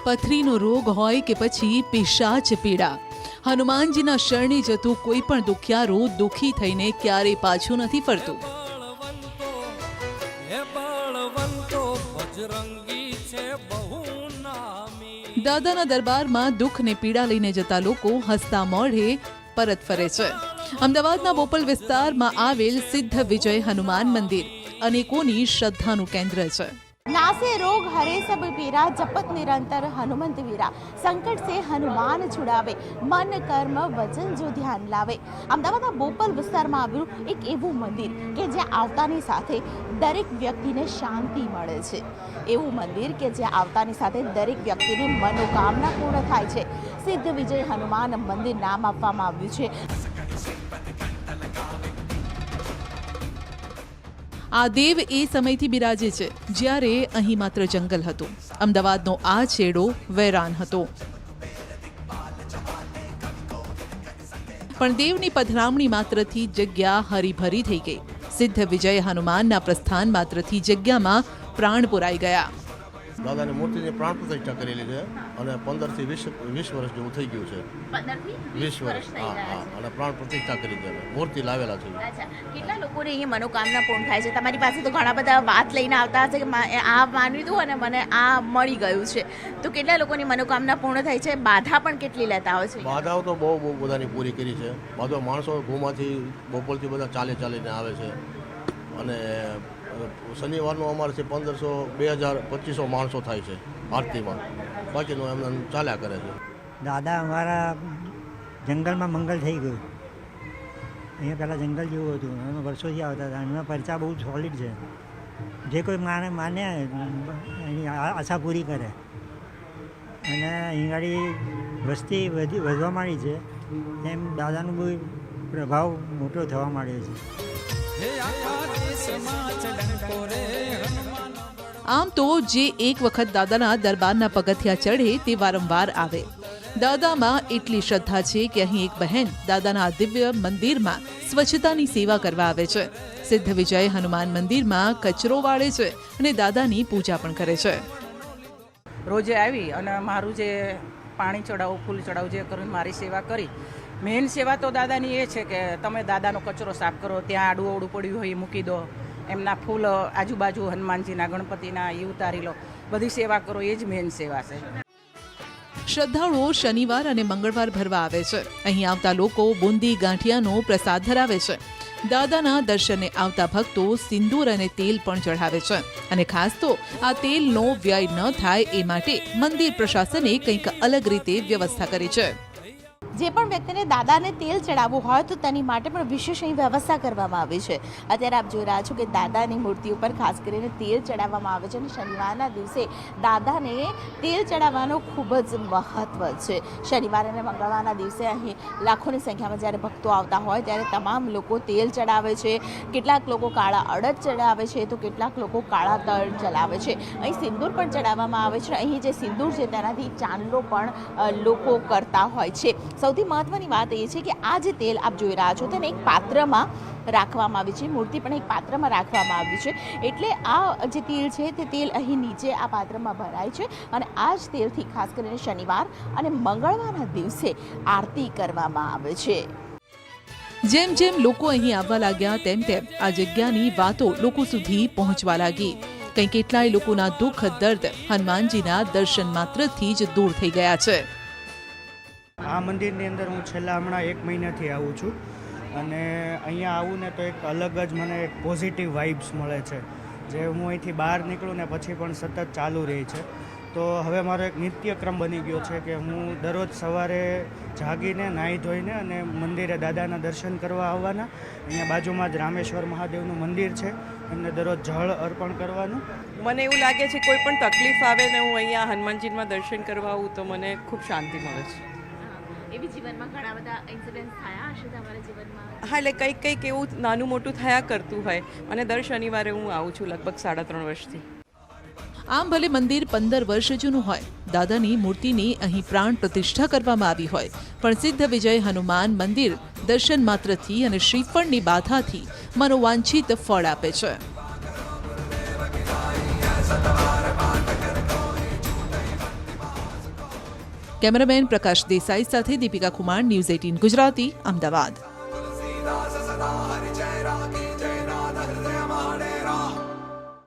પથરીનો રોગ હોય કે પછી પિશાચ પીડા, હનુમાનજીના શરણે જતું કોઈ પણ દુખિયારું દુઃખી થઈને ક્યારેય પાછું નથી ફરતું. દાદાના દરબારમાં દુઃખ ને પીડા લઈને જતા લોકો હસતા મોઢે પરત ફરે છે. અમદાવાદના બોપલ વિસ્તારમાં આવેલ સિદ્ધ વિજય હનુમાન મંદિર અનેકોની શ્રદ્ધાનું કેન્દ્ર છે. नासे रोग हरे सब पीरा, जपत निरंतर हनुमंत वीरा, संकट से हनुमान छुड़ावे, मन कर्म वचन जो ध्यान लावे. अमदावादના બોપલ વિસ્તારમાં આવેલું એક એવું મંદિર કે જ્યાં આવતાની સાથે દરેક વ્યક્તિને શાંતિ મળે છે. એવું મંદિર કે જ્યાં આવતાની સાથે દરેક વ્યક્તિની મનોકામના પૂર્ણ થાય છે. સિદ્ધ વિજય હનુમાન મંદિર નામ આપવામાં આવ્યું છે. આ દેવ એ સમયથી બિરાજે છે જ્યારે અહીં માત્ર જંગલ હતું. અમદાવાદનો આ છેડો વેરાન હતો, પણ દેવની પધરામણી માત્રથી જગ્યા હરીભરી થઈ ગઈ. સિદ્ધ વિજય હનુમાનના પ્રસ્થાન માત્રથી જગ્યામાં પ્રાણ પુરાઈ ગયા. દાદાની મૂર્તિની પ્રાણ પ્રતિષ્ઠા કરેલી છે અને 15 થી 20 વર્ષ જેવું થઈ ગયું છે. 15 થી 20 વર્ષ અને પ્રાણ પ્રતિષ્ઠા કરી છે, મૂર્તિ લાવેલા છે. અચ્છા, કેટલા લોકોને અહીંયા મનોકામના પૂર્ણ થાય છે? તમારી પાસે તો ઘણા બધા વાત લઈને આવતા હશે કે આ માનવી દઉં અને મને આ મળી ગયું છે, તો કેટલા લોકોની મનોકામના પૂર્ણ થાય છે? બાધા પણ કેટલી લેતા હોય છે? બાધાઓ તો બહુ બધાની પૂરી કરી છે. બધા માણસો ઘુમાથી બોપલથી બધા ચાલીને આવે છે અને શનિવારનું અમારે છે 1500, 2000, 2500 માણસો થાય છે આરતીમાં. બાકીનું એમને ચાલ્યા કરે છે. દાદા અમારા જંગલમાં મંગલ થઈ ગયું. અહીંયા પહેલાં જંગલ જેવું હતું, અમે વર્ષોથી આવતા હતા. એમાં પરચા બહુ સોલિડ છે. જે કોઈ માને એની આશા પૂરી કરે. અને અહીં ગાડી વસ્તી વધવા માંડી છે, તેમ દાદાનો બહુ પ્રભાવ મોટો થવા માંડ્યો છે. આમ તો જે એક વખત દાદાના દરબારના પગથિયા ચઢે તે વારંવાર આવે. દાદામાં એટલી શ્રદ્ધા છે કે અહીં એક બહેન દાદાના દિવ્ય મંદિરમાં સ્વચ્છતાની સેવા કરવા આવે છે. સિદ્ધ વિજય હનુમાન મંદિરમાં કચરો વાળે છે અને દાદાની પૂજા પણ કરે છે. રોજે આવી અને મારું જે પાણી ચડાવું, ફૂલ ચડાવું, જે કરીને મારી સેવા કરી. મેઇન સેવા તો દાદાની એ છે કે તમે દાદાનો કચરો સાફ કરો, ત્યાં આડું અવડું પડ્યું હોય એ મૂકી દો, એમના ફૂલ આજુબાજુ હનુમાનજીના, ગણપતિના એ ઉતારી લો, બધી સેવા કરો, એ જ મેઇન સેવા છે. શ્રદ્ધાળુઓ શનિવાર અને મંગળવાર ભરવા આવે છે. અહીં આવતા લોકો બુંદી ગાંઠિયાનો પ્રસાદ ધરાવે છે. દાદાના દર્શને આવતા ભક્તો સિંદૂર અને તેલ પણ ચઢાવે છે. અને ખાસ તો આ તેલનો વ્યય ન થાય એ માટે મંદિર પ્રશાસને કંઈક અલગ રીતે વ્યવસ્થા કરી છે. જે પણ વ્યક્તિને દાદાને તેલ ચડાવવું હોય તો તેની માટે પણ વિશેષ અહીં વ્યવસ્થા કરવામાં આવી છે. અત્યારે આપ જોઈ રહ્યા છો કે દાદાની મૂર્તિ ઉપર ખાસ કરીને તેલ ચડાવવામાં આવે છે અને શનિવારના દિવસે દાદાને તેલ ચડાવવાનો ખૂબ જ મહત્વ છે. શનિવાર અને મંગળવારના દિવસે અહીં લાખોની સંખ્યામાં જ્યારે ભક્તો આવતા હોય ત્યારે તમામ લોકો તેલ ચડાવે છે. કેટલાક લોકો કાળા અડદ ચડાવે છે તો કેટલાક લોકો કાળા તલ ચડાવે છે. અહીં સિંદૂર પણ ચડાવવામાં આવે છે. અહીં જે સિંદૂર છે તેનાથી ચાંદલો પણ લોકો કરતા હોય છે. સૌથી મહત્વની વાત એ છે કે આ જે તેલ આપ જોઈ રહ્યા છો તેને એક પાત્રમાં રાખવામાં આવી છે. મૂર્તિ પણ એક પાત્રમાં રાખવામાં આવી છે. એટલે આ જે તેલ છે તે તેલ અહીં નીચે આ પાત્રમાં ભરાય છે અને આ જ તેલથી ખાસ કરીને શનિવાર અને મંગળવારના દિવસે આરતી કરવામાં આવે છે. જેમ જેમ લોકો અહીં આવવા લાગ્યા તેમ તેમ આ જગ્યાની વાતો લોકો સુધી પહોંચવા લાગી. કંઈ કેટલાય લોકોના દુઃખ દર્દ હનુમાનજીના દર્શન માત્રથી જ દૂર થઈ ગયા છે. આ મંદિરની અંદર હું છેલ્લા હમણાં 1 મહિનાથી આવું છું અને અહીંયા આવું ને તો એક અલગ જ મને એક પોઝિટિવ વાઇબ્સ મળે છે, જે હું અહીંથી બહાર નીકળું ને પછી પણ સતત ચાલુ રહે છે. તો હવે મારો એક નિત્યક્રમ બની ગયો છે કે હું દરરોજ સવારે જાગીને નાહી ધોઈને અને મંદિરે દાદાના દર્શન કરવા આવવાના. અહીંયા બાજુમાં જ રામેશ્વર મહાદેવનું મંદિર છે, એમને દરરોજ જળ અર્પણ કરવાનું. મને એવું લાગે છે કોઈ પણ તકલીફ આવે ને હું અહીંયા હનુમાનજીમાં દર્શન કરવા આવું તો મને ખૂબ શાંતિ મળે છે. એવી જીવનમાં ઘણા બધા ઇન્સિડન્ટ થયા હશે તમારા જીવનમાં? હા, એટલે કંઈક એવું નાનું મોટું થયા કરતું હોય અને દર શનિવારે હું આવું છું લગભગ 3.5 વર્ષથી. આમ ભલે મંદિર 15 વર્ષ જૂનું હોય, દાદાની મૂર્તિની અહીં પ્રાણ પ્રતિષ્ઠા કરવામાં આવી હોય, પણ સિદ્ધ વિજય હનુમાન મંદિર દર્શન માત્રથી અને શ્રીફળની બાધાથી મનોવાંછિત ફળ આપે છે. કેમેરામેન પ્રકાશ દેસાઈ સાથે દીપિકા કુમાર, ન્યૂઝ 18 ગુજરાતી, અમદાવાદ. तुलसीदास सदा हरिचय राखी जय नाथ हृदय माडेरा।